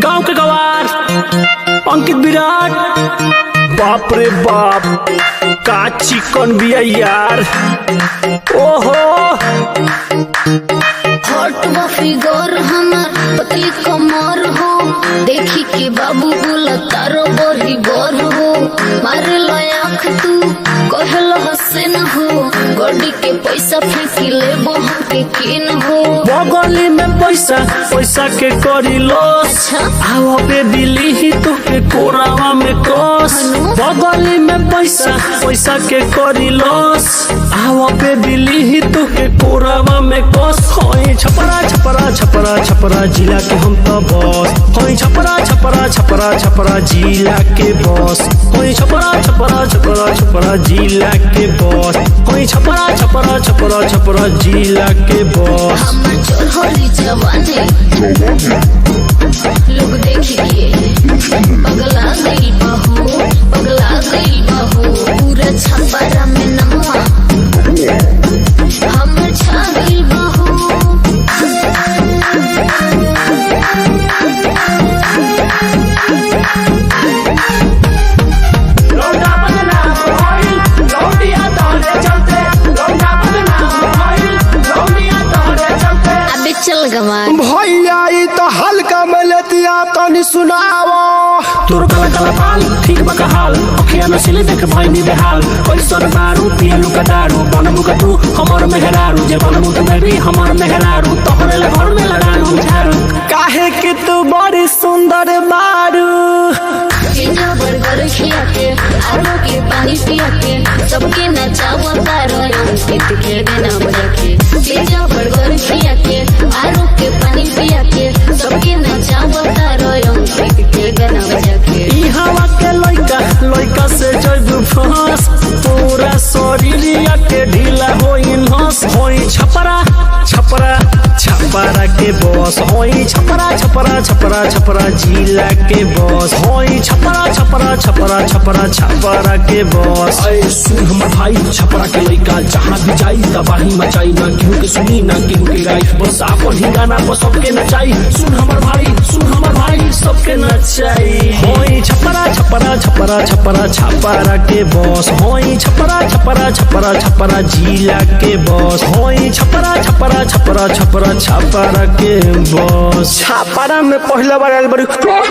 गांव के गवार अंकित विराट। बाप रे बाप का चिकन बिया यार। ओहो हॉट बा फिगर हमार पतली कमर हो, देखी के बाबू बोला तारो बड़ी बर हो। मारे लायक तू कहल हसन हो, गड्डी के पैसा फेंकी ले बहन के किन हो। बगली में पैसा पैसा के करी लॉस, आओ पे दिली ही तो के कोरावा में कस। बगली में पैसा पैसा के करी लॉस, आओ पे दिली ही तो के कोरावा में कस। होई छपरा छपरा छपरा छपरा जिला के हम तो बॉस। होई छपरा छपरा छपरा छपरा जिला के बॉस। होई छपरा छपरा छपरा छपरा जिला के बॉस। होई छपरा छपरा छपरा छपरा जिला के बॉस। हमर चढ़ली जवानी लोग देखिए पगला गई बहू, पगला गई बहू। पूरा छपरा में नमवा हमर छा गई बहू। चल गवार भैया तो हल्का मलतिया तनी सुनावो। तोर काला काला बाल ठीक बका हाल, अखिया नसीले देख भाई नी बेहाल। पैसर मारू पियलू का दारू, बनमु का तू हमर मेहरारू। जे बनमु तू मैं भी हमर मेहरारू, तोहरे ले घर में लगालू झाड़ू। काहे कि तू बड़ी सुंदर बारू। पिज्जा बर्गर खिया के आलू के पानी पिया के सबके नचावा तारो अंकित के देना बजा के। पिज्जा बर्गर खिया के आलू के पानी पिया के सबके नचावा तारो अंकित के देना बजा के। ई हवा के लइका लइका से जइबू फंस, पूरा शरीरिया के ढीला होई नस। होई छपरा छपरा छपरा के बॉस। होई छपरा छपरा छपरा छपरा जिला के बॉस। होई छपरा छपरा छपरा छपरा छपरा के बॉस। सुन हमर भाई छपरा के लइका जहाँ भी जाई तबाही मचाई। ना केहू के सुनी ना केहू के गाई, बस आपन ही गाना पर सबके नचाई। सुन हमर भाई सबके नचाई। होई छपरा छपरा छपरा छपरा छपरा के बॉस। होई छपरा छपरा छपरा छपरा जिला के बॉस। होई छपरा छपरा छपरा छपरा छपरा के बॉस। छापारा में पहला बार आयल बड़ी छपरा के